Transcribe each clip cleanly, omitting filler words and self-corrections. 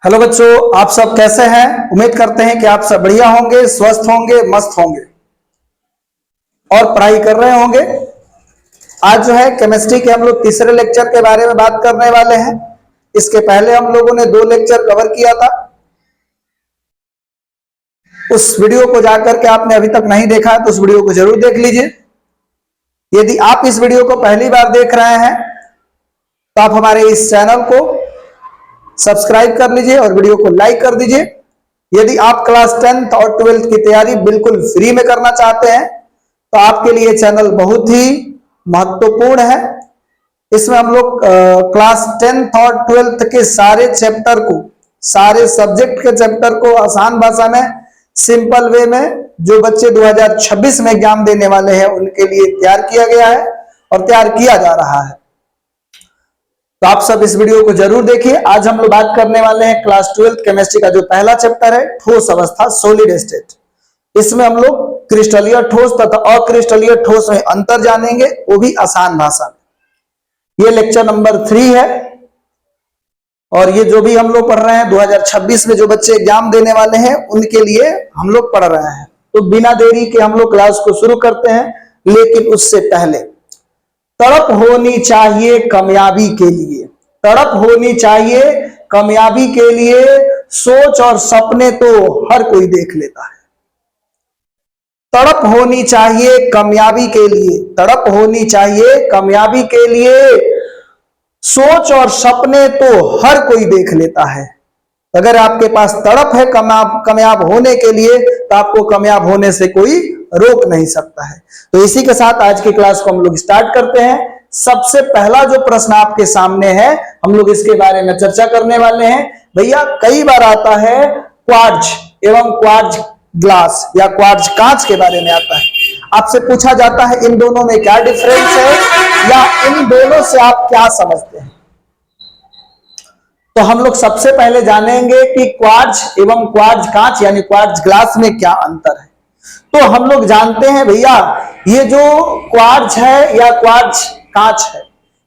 Hello बच्चों, आप सब कैसे हैं। उम्मीद करते हैं कि आप सब बढ़िया होंगे, स्वस्थ होंगे, मस्त होंगे और पढ़ाई कर रहे होंगे। आज जो है केमिस्ट्री के हम लोग तीसरे लेक्चर के बारे में बात करने वाले हैं। इसके पहले हम लोगों ने 2 लेक्चर कवर किया था। उस वीडियो को जाकर के आपने अभी तक नहीं देखा है तो उस वीडियो को जरूर देख लीजिए। यदि आप इस वीडियो को पहली बार देख रहे हैं तो आप हमारे इस चैनल को सब्सक्राइब कर लीजिए और वीडियो को लाइक कर दीजिए। यदि आप क्लास 10th और 12th की तैयारी बिल्कुल फ्री में करना चाहते हैं तो आपके लिए चैनल बहुत ही महत्वपूर्ण है। इसमें हम लोग क्लास 10th और 12th के सारे चैप्टर को, सारे सब्जेक्ट के चैप्टर को आसान भाषा में, सिंपल वे में, जो बच्चे 2026 में एग्जाम देने वाले हैं उनके लिए तैयार किया गया है और तैयार किया जा रहा है। तो आप सब इस वीडियो को जरूर देखिए। आज हम लोग बात करने वाले हैं क्लास 12th केमिस्ट्री का जो पहला चैप्टर है, ठोस अवस्था, सॉलिड स्टेट। इसमें हम लोग क्रिस्टलीय ठोस तथा अक्रिस्टलीय ठोस में अंतर जानेंगे, वो भी आसान भाषा में। ये लेक्चर नंबर 3 है और ये जो भी हम लोग पढ़ रहे हैं 2026 में जो बच्चे एग्जाम देने वाले हैं उनके लिए हम लोग पढ़ रहे हैं। तो बिना देरी के हम लोग क्लास को शुरू करते हैं, लेकिन उससे पहले तड़प होनी चाहिए कामयाबी के लिए। तड़प होनी चाहिए कामयाबी के लिए, सोच और सपने तो हर कोई देख लेता है। तड़प होनी चाहिए कामयाबी के लिए, तड़प होनी चाहिए कामयाबी के लिए, सोच और सपने तो हर कोई देख लेता है। अगर आपके पास तड़प है कामयाब होने के लिए तो आपको कामयाब होने से कोई रोक नहीं सकता है। तो इसी के साथ आज की क्लास को हम लोग स्टार्ट करते हैं। सबसे पहला जो प्रश्न आपके सामने है, हम लोग इसके बारे में चर्चा करने वाले हैं। भैया कई बार आता है क्वार्ट्ज एवं क्वार्ट्ज ग्लास या क्वार्ट्ज कांच के बारे में आता है। आपसे पूछा जाता है इन दोनों में क्या डिफरेंस है या इन दोनों से आप क्या समझते हैं। तो हम लोग सबसे पहले जानेंगे कि क्वार्ट्ज एवं क्वार्ट्ज कांच यानी क्वार्ट्ज ग्लास में क्या अंतर है। तो हम लोग जानते हैं भैया, ये जो क्वार्ट्ज है या क्वार्ट्ज कांच है,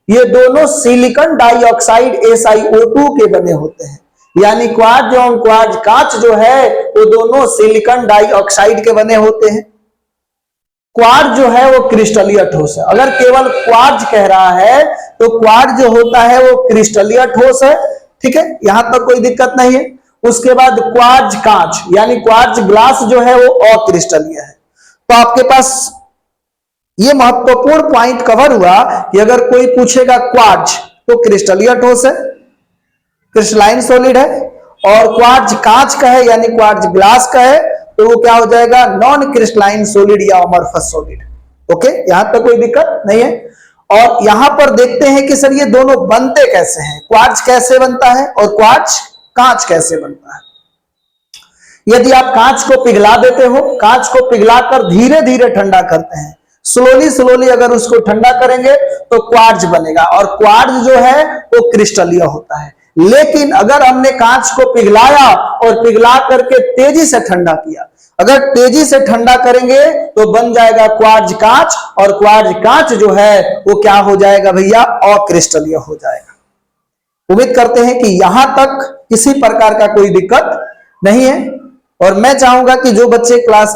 ये दोनों सिलिकॉन डाइऑक्साइड SiO2 के बने होते हैं। यानी क्वार्ट्ज एवं क्वार्ट्ज कांच जो है वो दोनों सिलिकॉन डाइऑक्साइड के बने होते हैं। क्वार्ट्ज जो है वो क्रिस्टलीय ठोस है। अगर केवल क्वार्ट्ज कह रहा है तो क्वार्ट्ज जो होता है वो क्रिस्टलीय ठोस है, ठीक है, यहां तक कोई दिक्कत नहीं है। उसके बाद क्वार्ट्ज कांच यानी क्वार्ट्ज ग्लास जो है वो अक्रिस्टलीय है। तो आपके पास ये महत्वपूर्ण पॉइंट कवर हुआ कि अगर कोई पूछेगा क्वार्ट्ज तो क्रिस्टलीय ठोस है, क्रिस्टलाइन सॉलिड है, और क्वार्ट्ज कांच का है यानी क्वार्ट्ज ग्लास का है तो वो क्या हो जाएगा, नॉन क्रिस्टलाइन सॉलिड या अमorphous सॉलिड। ओके, यहां तक कोई दिक्कत नहीं है। और यहां पर देखते हैं कि सर ये दोनों बनते कैसे हैं, क्वार्ट्ज कैसे बनता है और क्वार्ट्ज कांच कैसे बनता है। यदि आप कांच को पिघला देते हो, कांच को पिघलाकर धीरे धीरे ठंडा करते हैं, स्लोली अगर उसको ठंडा करेंगे तो क्वार्ट्ज बनेगा और क्वार्ट्ज जो है वो क्रिस्टलीय होता है। लेकिन अगर हमने कांच को पिघलाया और पिघला करके तेजी से ठंडा किया, अगर तेजी से ठंडा करेंगे तो बन जाएगा क्वार्ट्ज कांच, और क्वार्ट्ज कांच जो है वो क्या हो जाएगा भैया, अक्रिस्टलीय हो जाएगा। उम्मीद करते हैं कि यहां तक किसी प्रकार का कोई दिक्कत नहीं है। और मैं चाहूंगा कि जो बच्चे क्लास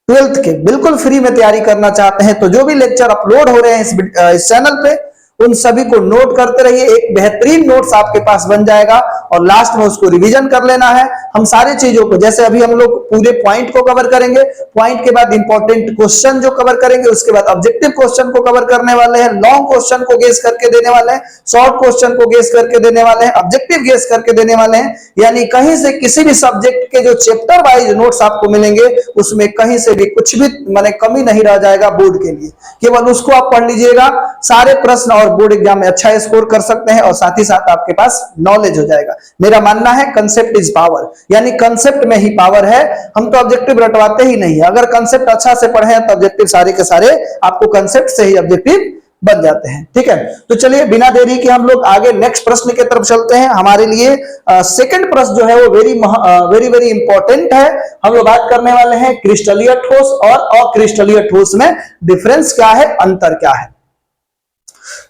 12th के बिल्कुल फ्री में तैयारी करना चाहते हैं तो जो भी लेक्चर अपलोड हो रहे हैं इस चैनल पे उन सभी को नोट करते रहिए। एक बेहतरीन नोट्स आपके पास बन जाएगा और लास्ट में उसको रिवीजन कर लेना है। हम सारी चीजों को, जैसे अभी हम लोग पूरे पॉइंट को कवर करेंगे, पॉइंट के बाद इंपॉर्टेंट क्वेश्चन जो कवर करेंगे, उसके बाद ऑब्जेक्टिव क्वेश्चन को कवर करने वाले हैं, लॉन्ग क्वेश्चन को गेस करके देने वाले हैं, शॉर्ट क्वेश्चन को गेस करके देने वाले हैं, ऑब्जेक्टिव गेस करके देने वाले हैं। यानी कहीं से किसी भी सब्जेक्ट के जो चैप्टर वाइज नोट्स आपको मिलेंगे उसमें कहीं से भी कुछ भी माने कमी नहीं रह जाएगा बोर्ड के लिए। केवल उसको आप पढ़ लीजिएगा, सारे प्रश्न और बोर्ड एग्जाम में अच्छा स्कोर कर सकते हैं और साथ ही साथ आपके पास नॉलेज हो जाएगा। मेरा मानना है कंसेप्ट इज पावर, यानी कंसेप्ट में ही पावर है। हम तो ऑब्जेक्टिव रटवाते ही नहीं है। अगर कंसेप्ट अच्छा से पढ़े तो ऑब्जेक्टिव सारे के सारे आपको कंसेप्ट से ही ऑब्जेक्टिव बन जाते हैं, ठीक है। तो चलिए बिना देरी के हम लोग आगे नेक्स्ट प्रश्न की तरफ चलते हैं। हमारे लिए सेकंड प्रश्न जो है वो वेरी वेरी इंपॉर्टेंट है। हम लोग बात करने वाले हैं क्रिस्टलीय ठोस और अक्रिस्टलीय ठोस में डिफरेंस क्या है, अंतर क्या है।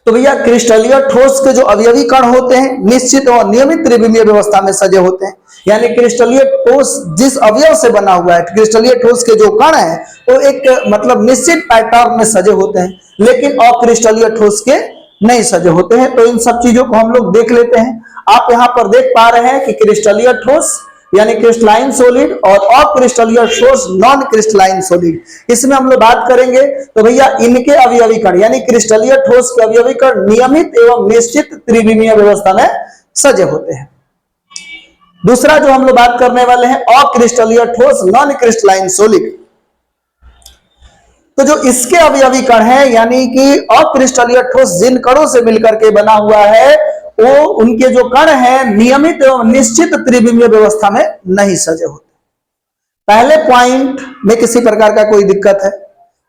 तो भैया क्रिस्टलीय ठोस के जो अवयवी कण होते हैं निश्चित और नियमित त्रिविमीय व्यवस्था में सजे होते हैं। यानी क्रिस्टलीय ठोस जिस अवयव से बना हुआ है, क्रिस्टलीय ठोस के जो कण है वो एक मतलब निश्चित पैटर्न में सजे होते हैं, लेकिन अक्रिस्टलीय ठोस के नहीं सजे होते हैं। तो इन सब चीजों को हम लोग देख लेते हैं। आप यहां पर देख पा रहे हैं कि क्रिस्टलीय ठोस यानी क्रिस्टलाइन सॉलिड और अक्रिस्टलीय ठोस नॉन क्रिस्टलाइन सॉलिड, इसमें हम लोग बात करेंगे। तो भैया इनके अवयवी कण यानी क्रिस्टलीय ठोस के अवयवी कण नियमित एवं निश्चित त्रिविमीय व्यवस्था में सजे होते हैं। दूसरा जो हम लोग बात करने वाले हैं अक्रिस्टलीय ठोस नॉन क्रिस्टलाइन सॉलिड। तो जो इसके अवयवी कण है यानी कि अक्रिस्टलीय ठोस जिन कणों से मिलकर के बना हुआ है वो उनके जो कण हैं नियमित एवं निश्चित त्रिविमीय व्यवस्था में नहीं सजे होते। पहले पॉइंट में किसी प्रकार का कोई दिक्कत है?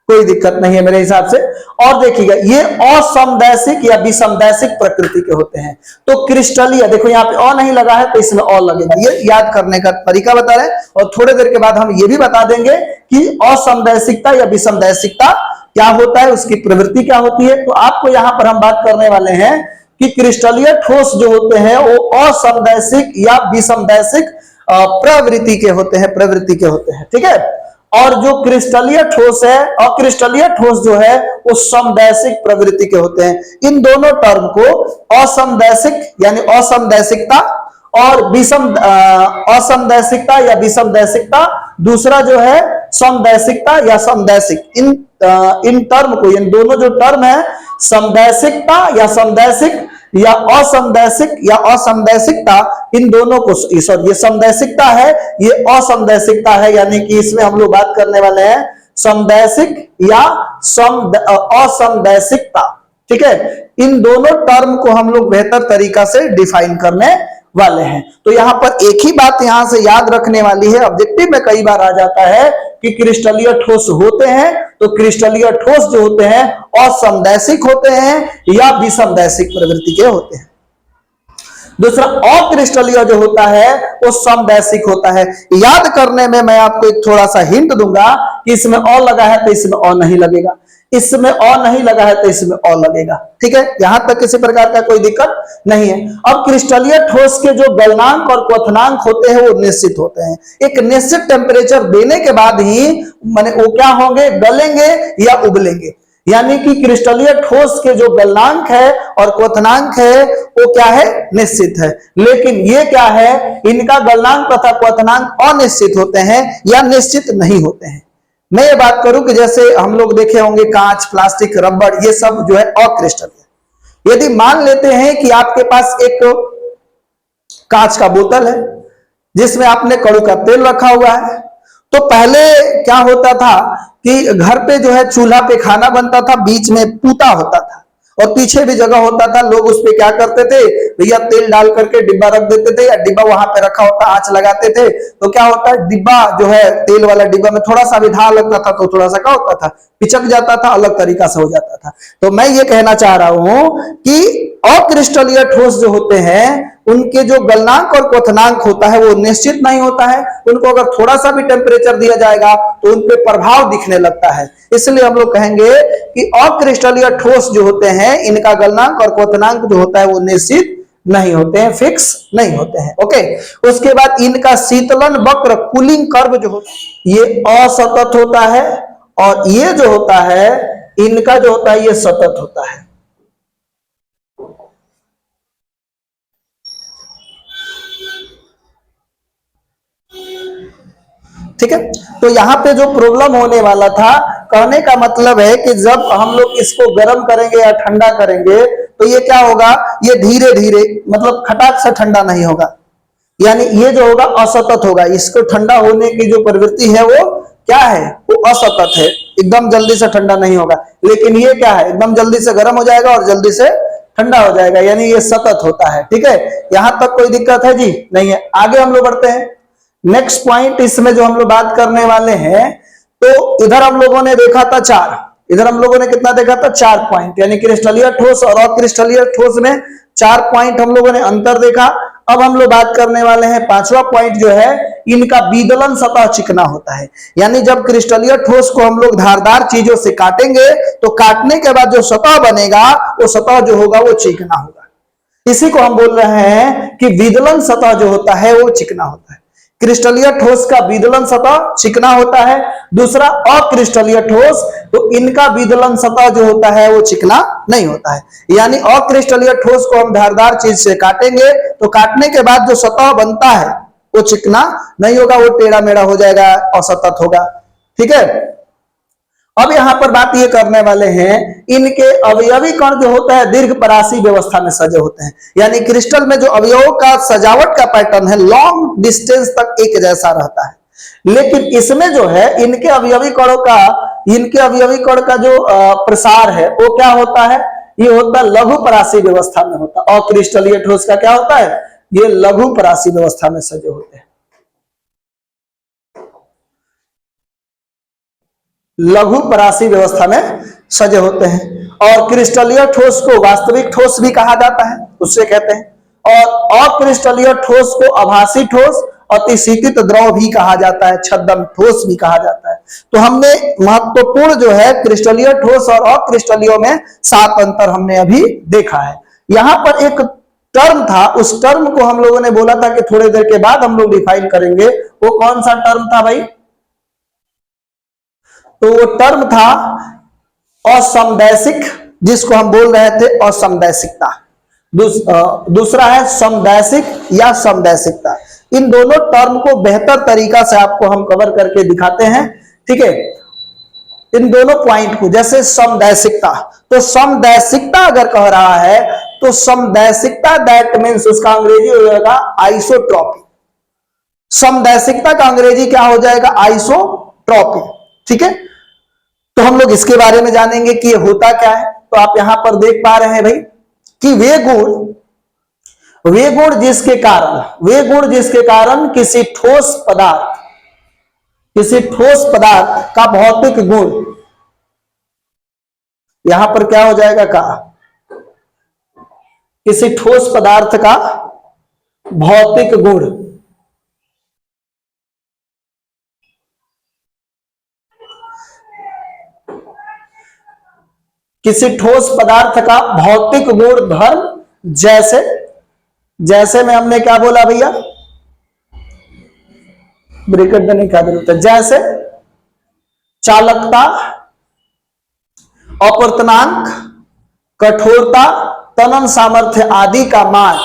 कोई दिक्कत नहीं है मेरे हिसाब से। और देखिएगा ये असमदैशिक या विषमदैशिक प्रकृति के होते हैं। तो क्रिस्टलीय देखो यहाँ पे अ नहीं लगा है तो इसमें अ लगेगा, ये याद करने का तरीका बता रहे हैं। और थोड़े देर के बाद हम ये भी बता देंगे कि असमदैशिकता या विषमदैशिकता क्या होता है, उसकी प्रवृत्ति क्या होती है। तो आपको यहाँ पर हम बात करने वाले हैं कि क्रिस्टलीय ठोस जो होते हैं वो असमदैशिक या विषमदैशिक प्रवृत्ति के होते हैं, ठीक है। और जो क्रिस्टलीय ठोस है अक्रिस्टलीय ठोस जो है वो समदैशिक प्रवृत्ति के होते हैं। इन दोनों टर्म को असमदैशिक यानी असमदैशिकता और असमदैशिकता या विषमदैशिकता, दूसरा जो है समदैशिकता या समदैशिक, इन टर्म को, इन दोनों जो टर्म है समदैशिकता या समदैशिक या असमदैशिक या असमदैशिकता, इन दोनों को सॉरी ये समदैशिकता है ये असमदैशिकता है, यानी कि इसमें हम लोग बात करने वाले हैं समदैशिक या असमदैशिकता, ठीक है। इन दोनों टर्म को हम लोग बेहतर तरीका से डिफाइन करने वाले हैं। तो यहां पर एक ही बात यहां से याद रखने वाली है, ऑब्जेक्टिव में कई बार आ जाता है कि क्रिस्टलीय ठोस होते हैं तो क्रिस्टलीय ठोस जो होते हैं असमदैशिक होते हैं या विषमदैशिक प्रवृत्ति के होते हैं। दूसरा अक्रिस्टलीय जो होता है वो समदैशिक होता है। याद करने में मैं आपको एक थोड़ा सा हिंट दूंगा कि इसमें अ लगा है तो इसमें अ नहीं लगेगा, इसमें अ नहीं लगा है तो इसमें अ लगेगा, ठीक है। यहां तक किसी प्रकार का कोई दिक्कत नहीं है। अब क्रिस्टलीय ठोस के जो गलनांक और क्वथनांक होते हैं वो निश्चित होते हैं। एक निश्चित टेम्परेचर देने के बाद ही माने वो क्या होंगे, गलेंगे या उबलेंगे। यानी कि क्रिस्टलीय ठोस के जो गलनांक है और क्वथनांक है वो क्या है, निश्चित है। लेकिन ये क्या है, इनका गलनांक तथा क्वथनांक अनिश्चित होते हैं या निश्चित नहीं होते हैं। मैं ये बात करूं कि जैसे हम लोग देखे होंगे कांच, प्लास्टिक, रबड़, ये सब जो है अक्रिस्टलीय। यदि मान लेते हैं कि आपके पास एक कांच का बोतल है जिसमें आपने कड़ू का तेल रखा हुआ है, तो पहले क्या होता था कि घर पे जो है चूल्हा पे खाना बनता था, बीच में पूता होता था और पीछे भी जगह होता था। लोग उस पे क्या करते थे, भैया तेल डाल करके डिब्बा रख देते थे या डिब्बा वहां पे रखा होता, आंच लगाते थे। तो क्या होता है, डिब्बा जो है तेल वाला डिब्बा में थोड़ा सा भी धार लगता था तो थोड़ा सा क्या होता था, पिचक जाता था, अलग तरीका से हो जाता था। तो मैं ये कहना चाह रहा हूं कि अक्रिस्टलीय ठोस जो होते हैं उनके जो गलनांक और क्वथनांक होता है वो निश्चित नहीं होता है। उनको अगर थोड़ा सा भी टेम्परेचर दिया जाएगा तो उन पे प्रभाव दिखने लगता है। इसलिए हम लोग कहेंगे कि अक्रिस्टलीय ठोस जो होते हैं इनका गलनांक और क्वथनांक जो होता है वो निश्चित नहीं होते हैं, फिक्स नहीं होते हैं। ओके, उसके बाद इनका शीतलन वक्र, कूलिंग कर्व जो होता है ये असतत होता है और ये जो होता है इनका जो होता है ये सतत होता है। ठीक है, तो यहां पे जो प्रॉब्लम होने वाला था, कहने का मतलब है कि जब हम लोग इसको गर्म करेंगे या ठंडा करेंगे तो ये क्या होगा, ये धीरे धीरे मतलब खटाक से ठंडा नहीं होगा, यानी ये जो होगा असतत होगा। इसको ठंडा होने की जो प्रवृत्ति है वो क्या है, वो असतत है, एकदम जल्दी से ठंडा नहीं होगा। लेकिन ये क्या है, एकदम जल्दी से गर्म हो जाएगा और जल्दी से ठंडा हो जाएगा, यानी ये सतत होता है। ठीक है, यहां तक कोई दिक्कत है जी? नहीं है। आगे हम लोग बढ़ते हैं। नेक्स्ट पॉइंट इसमें जो हम लोग बात करने वाले हैं, तो इधर हम लोगों ने देखा था 4, इधर हम लोगों ने कितना देखा था 4 पॉइंट, यानी क्रिस्टलीय ठोस और अक्रिस्टलीय ठोस में 4 पॉइंट हम लोगों ने अंतर देखा। अब हम लोग बात करने वाले हैं पांचवा पॉइंट जो है, इनका विदलन सतह चिकना होता है। यानी जब क्रिस्टलीय ठोस को हम लोग धारदार चीजों से काटेंगे तो काटने के बाद जो सतह बनेगा वो सतह जो होगा वो चिकना होगा। इसी को हम बोल रहे हैं कि विदलन सतह जो होता है वो चिकना होता है। क्रिस्टलीय ठोस का विदलन सतह चिकना होता है। दूसरा अक्रिस्टलीय ठोस, तो इनका विदलन सतह जो होता है वो चिकना नहीं होता है। यानी अक्रिस्टलीय ठोस को हम धारदार चीज से काटेंगे तो काटने के बाद जो सतह बनता है वो चिकना नहीं होगा, वो टेढ़ा मेढ़ा हो जाएगा, असतत होगा। ठीक है, अब यहां पर बात ये करने वाले हैं, इनके अवयवी कण जो होता है दीर्घ परासी व्यवस्था में सजे होते हैं। यानी क्रिस्टल में जो अवयवों का सजावट का पैटर्न है लॉन्ग डिस्टेंस तक एक जैसा रहता है, लेकिन इसमें जो है इनके अवयवी कण का जो प्रसार है वो क्या होता है, ये होता है लघु परासी व्यवस्था में होता है। अक्रिस्टलीय ठोस का क्या होता है, ये लघु परासी व्यवस्था में सजे होते हैं, लघु परासी व्यवस्था में सजे होते हैं। और क्रिस्टलीय ठोस को वास्तविक ठोस भी कहा जाता है, उससे कहते हैं। और अक्रिस्टलीय ठोस को आभासी ठोस, अतिशीतित द्रव भी कहा जाता है, छद्म ठोस भी कहा जाता है। तो हमने महत्वपूर्ण जो है क्रिस्टलीय ठोस और अक्रिस्टलीय में 7 अंतर हमने अभी देखा है। यहां पर एक टर्म था, उस टर्म को हम लोगों ने बोला था कि थोड़ी देर के बाद हम लोग डिफाइन करेंगे। वो कौन सा टर्म था भाई, तो वो टर्म था असमदैशिक, जिसको हम बोल रहे थे असमदैशिकता। दूसरा है समदैशिक या समदैशिकता। इन दोनों टर्म को बेहतर तरीका से आपको हम कवर करके दिखाते हैं। ठीक है, इन दोनों पॉइंट को, जैसे समदैशिकता, तो समदैशिकता अगर कह रहा है तो समदैशिकता दैट मीन्स उसका अंग्रेजी हो जाएगा आइसोट्रॉपी। समदैशिकता का अंग्रेजी क्या हो जाएगा, आइसोट्रॉपी। ठीक है, तो हम लोग इसके बारे में जानेंगे कि ये होता क्या है। तो आप यहां पर देख पा रहे हैं भाई कि वे गुण जिसके कारण किसी ठोस पदार्थ का भौतिक गुण, यहां पर क्या हो जाएगा का, किसी ठोस पदार्थ का भौतिक गुण किसी ठोस पदार्थ का भौतिक गुण धर्म, जैसे में हमने क्या बोला भैया, ब्रैकेट देने क्या जरूरत है, जैसे चालकता, अपवर्तनांक, कठोरता, तनन सामर्थ्य आदि का मान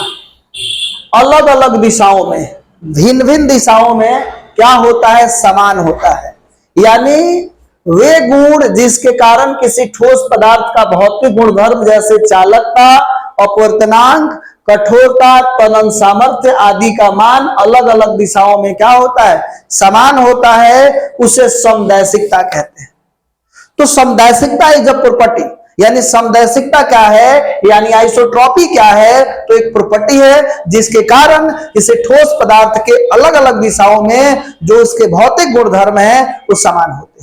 अलग अलग दिशाओं में, भिन्न भिन्न दिशाओं में क्या होता है, समान होता है। यानी वे गुण जिसके कारण किसी ठोस पदार्थ का भौतिक गुणधर्म जैसे चालकता, अपवर्तनांक, कठोरता, तनन सामर्थ्य आदि का मान अलग अलग दिशाओं में क्या होता है, समान होता है, उसे समदैशिकता कहते हैं। तो समदैशिकता इज अ प्रॉपर्टी, यानी समदैशिकता क्या है, यानी आइसोट्रॉपी क्या है, तो एक प्रॉपर्टी है जिसके कारण किसी ठोस पदार्थ के अलग अलग दिशाओं में जो उसके भौतिक गुणधर्म है वो समान होते हैं।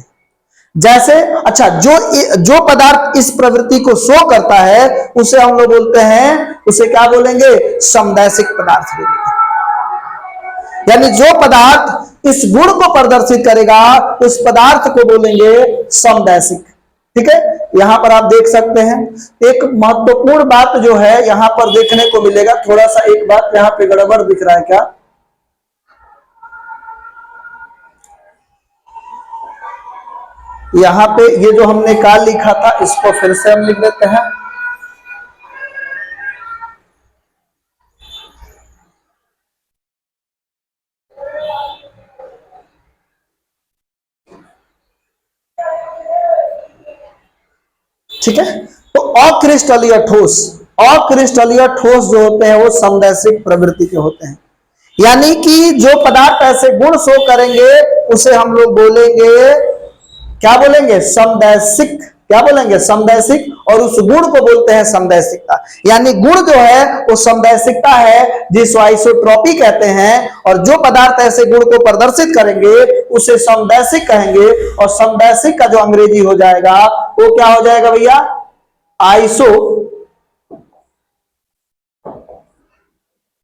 जैसे अच्छा, जो पदार्थ इस प्रवृत्ति को शो करता है उसे हम लोग बोलते हैं, उसे क्या बोलेंगे, समदैशिक पदार्थ बोलेंगे। यानी जो पदार्थ इस गुण को प्रदर्शित करेगा उस पदार्थ को बोलेंगे समदैशिक। ठीक है, यहां पर आप देख सकते हैं एक महत्वपूर्ण बात जो है यहां पर देखने को मिलेगा। थोड़ा सा एक बात यहां पे गड़बड़ दिख रहा है क्या, यहां पे ये जो हमने काल लिखा था इसको फिर से हम लिख देते हैं। ठीक है, तो अक्रिस्टलीय ठोस जो होते हैं वो समदैशिक प्रवृत्ति के होते हैं। यानी कि जो पदार्थ ऐसे गुण शो करेंगे उसे हम लोग बोलेंगे, क्या बोलेंगे, समदैशिक। क्या बोलेंगे, समदैशिक। और उस गुण को बोलते हैं समदैशिकता। यानी गुण जो है वो समदैशिकता है जिसको आइसोट्रॉपी कहते हैं, और जो पदार्थ ऐसे गुण को प्रदर्शित करेंगे उसे समदैशिक कहेंगे। और समदैशिक का जो अंग्रेजी हो जाएगा वो क्या हो जाएगा भैया,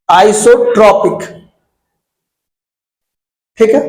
आइसोट्रॉपिक। ठीक है,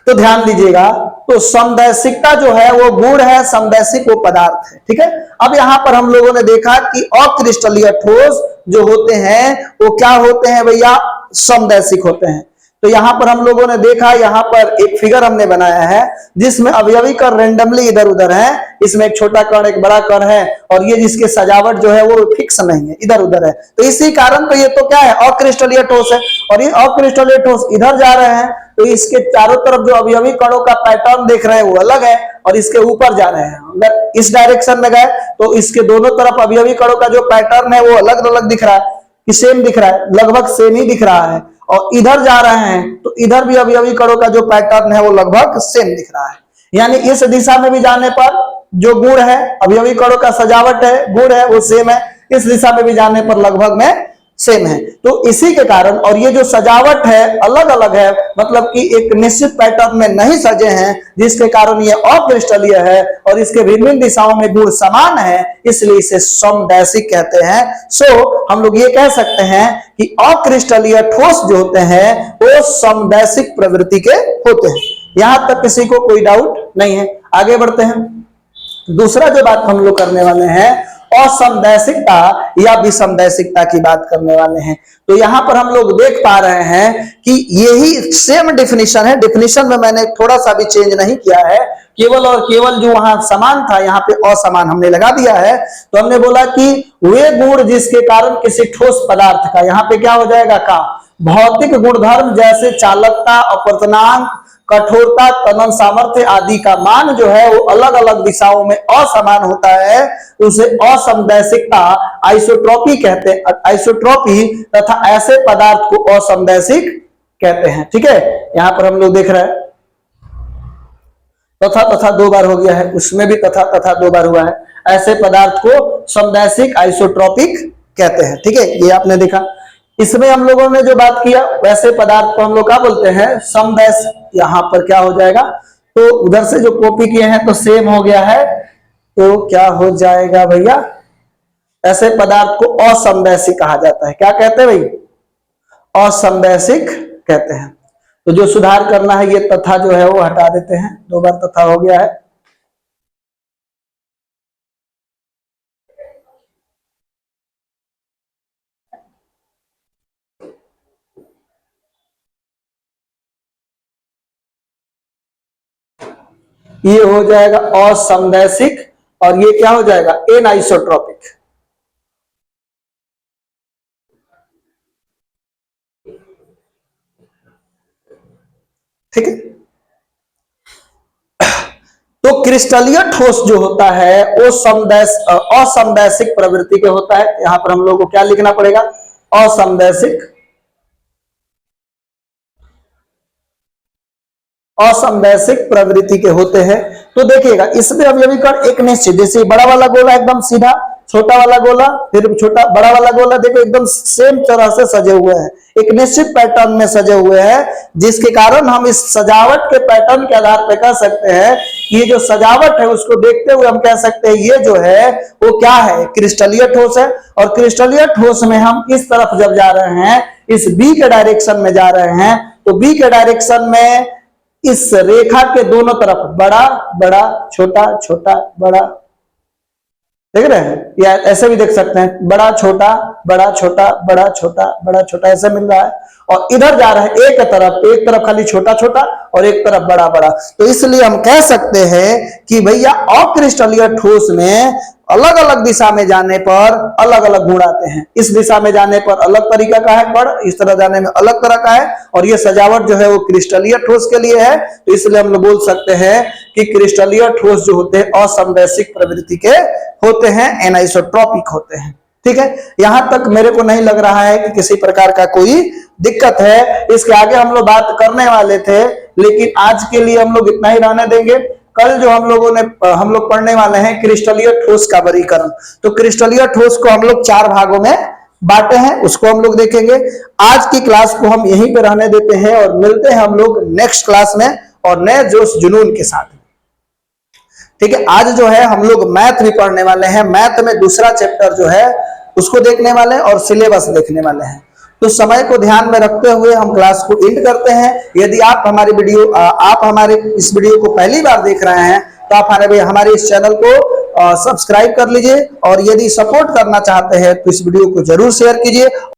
तो ध्यान दीजिएगा, तो समदैशिकता जो है वो गुण है, समदैशिक वो पदार्थ है। ठीक है, अब यहां पर हम लोगों ने देखा कि अक्रिस्टलीय ठोस जो होते हैं वो क्या होते हैं भैया, समदैशिक होते हैं। तो यहां पर हम लोगों ने देखा, यहां पर एक फिगर हमने बनाया है जिसमें अवयवी कण रेंडमली इधर उधर है, इसमें एक छोटा कण एक बड़ा कण है, और ये जिसके सजावट जो है वो फिक्स नहीं है, इधर उधर है। तो इसी कारण तो ये तो क्या है, अक्रिस्टलीय ठोस है। और ये अक्रिस्टलीय ठोस इधर जा रहे हैं, तो इसके चारों तरफ जो अवयवी कणों का पैटर्न देख रहे हैं वो अलग है, और इसके ऊपर जा रहे हैं। अगर इस डायरेक्शन में गए तो इसके दोनों तरफ अवयवी कणों का जो पैटर्न है वो अलग अलग दिख रहा है, कि सेम दिख रहा है, लगभग सेम ही दिख रहा है। और इधर जा रहे हैं तो इधर भी अवयवी कणों का जो पैटर्न है वो लगभग सेम दिख रहा है। यानी इस दिशा में भी जाने पर जो गुण है, अवयवी कणों का सजावट है, गुण है वो सेम है, इस दिशा में भी जाने पर लगभग में सेम है। तो इसी के कारण, और ये जो सजावट है अलग अलग है, मतलब कि एक निश्चित पैटर्न में नहीं सजे हैं, जिसके कारण ये अक्रिस्टलीय है, और इसके विभिन्न दिशाओं में गुण समान है, इसलिए इसे समदैशिक कहते हैं। सो हम लोग ये कह सकते हैं कि अक्रिस्टलीय ठोस जो होते हैं वो समदैशिक प्रवृत्ति के होते हैं। यहां तक किसी को कोई डाउट नहीं है। आगे बढ़ते हैं, दूसरा जो बात हम लोग करने वाले हैं असमदैशिकता या विषमदैशिकता की बात करने वाले हैं। तो यहां पर हम लोग देख पा रहे हैं कि यही सेम डेफिनेशन है, डेफिनेशन में मैंने थोड़ा सा भी चेंज नहीं किया है, केवल और केवल जो वहां समान था यहाँ पे असमान हमने लगा दिया है। तो हमने बोला कि वे गुण जिसके कारण किसी ठोस पदार्थ का, यहाँ पे क्या हो जाएगा का, भौतिक गुणधर्म जैसे चालकता, अपवर्तनांक, कठोरता, तनन सामर्थ्य आदि का मान जो है वो अलग अलग दिशाओं में असमान होता है, उसे असमदैशिकता आइसोट्रॉपी कहते हैं, आइसोट्रॉपी, तथा ऐसे पदार्थ को असमदैशिक कहते हैं। ठीक है, यहां पर हम लोग देख रहे हैं तथा तथा दो बार हो गया है, उसमें भी तथा तथा दो बार हुआ है। ऐसे पदार्थ को समदैशिक आइसोट्रॉपिक कहते हैं। ठीक है, ये आपने देखा। इसमें हम लोगों ने जो बात किया, वैसे पदार्थ को हम लोग क्या बोलते हैं, समदैश। यहां पर क्या हो जाएगा, तो उधर से जो कॉपी किए हैं तो सेम हो गया है, तो क्या हो जाएगा भैया, ऐसे पदार्थ को असमदैशिक कहा जाता है। क्या कहते हैं भाई, असमदैशिक कहते हैं। तो जो सुधार करना है, ये तथा जो है वो हटा देते हैं, दो बार तथा हो गया है। ये हो जाएगा असमदैशिक, और ये क्या हो जाएगा, एनाइसोट्रॉपिक। ठीक है, तो क्रिस्टलीय ठोस जो होता है वो असमदैशिक प्रवृत्ति के होता है। यहां पर हम लोग को क्या लिखना पड़ेगा, असमदैशिक, असमदैशिक प्रवृत्ति के होते हैं। तो देखिएगा, इसमें अवयवी कण एक निश्चित, जैसे बड़ा वाला गोला एकदम सीधा, छोटा वाला गोला, फिर छोटा बड़ा वाला गोला, देखो एकदम सेम तरह से सजे हुए हैं, एक निश्चित पैटर्न में सजे हुए हैं, जिसके कारण हम इस सजावट के पैटर्न के आधार पर कह सकते हैं कि ये जो सजावट है उसको देखते हुए हम कह सकते हैं ये जो है वो क्या है, क्रिस्टलीय ठोस है। और क्रिस्टलीय ठोस में हम इस तरफ जब जा रहे हैं, इस बी के डायरेक्शन में जा रहे हैं, तो बी के डायरेक्शन में इस रेखा के दोनों तरफ बड़ा बड़ा छोटा छोटा बड़ा, देख रहे हैं, या ऐसे भी देख सकते हैं, बड़ा छोटा बड़ा छोटा बड़ा छोटा बड़ा छोटा, ऐसे मिल रहा है। और इधर जा रहा है एक तरफ खाली छोटा छोटा और एक तरफ बड़ा बड़ा। तो इसलिए हम कह सकते हैं कि भैया अक्रिस्टलीय ठोस में अलग अलग दिशा में जाने पर अलग अलग गुण आते हैं। इस दिशा में जाने पर अलग तरीका का है कण, इस तरह जाने में अलग तरह का है, और ये सजावट जो है वो क्रिस्टलीय ठोस के लिए है। तो इसलिए हम लोग बोल सकते हैं कि क्रिस्टलीय ठोस जो होते हैं असमदैशिक प्रवृत्ति के होते हैं, एनाइसोट्रॉपिक होते हैं। ठीक है, यहां तक मेरे को नहीं लग रहा है कि किसी प्रकार का कोई दिक्कत है। इसके आगे हम लोग बात करने वाले थे, लेकिन आज के लिए हम लोग इतना ही रहने देंगे। कल जो हम लोग पढ़ने वाले हैं क्रिस्टलीय ठोस का वर्गीकरण। तो क्रिस्टलीय ठोस को हम लोग 4 भागों में बांटे हैं, उसको हम लोग देखेंगे। आज की क्लास को हम यहीं पे रहने देते हैं और मिलते हैं हम लोग नेक्स्ट क्लास में और नए जोश जुनून के साथ। ठीक है, आज जो है हम लोग मैथ भी पढ़ने वाले हैं। मैथ में दूसरा चैप्टर जो है उसको देखने वाले हैं और सिलेबस देखने वाले हैं। तो समय को ध्यान में रखते हुए हम क्लास को एंड करते हैं। यदि आप हमारे इस वीडियो को पहली बार देख रहे हैं तो आप हमारे इस चैनल को सब्सक्राइब कर लीजिए, और यदि सपोर्ट करना चाहते हैं तो इस वीडियो को जरूर शेयर कीजिए।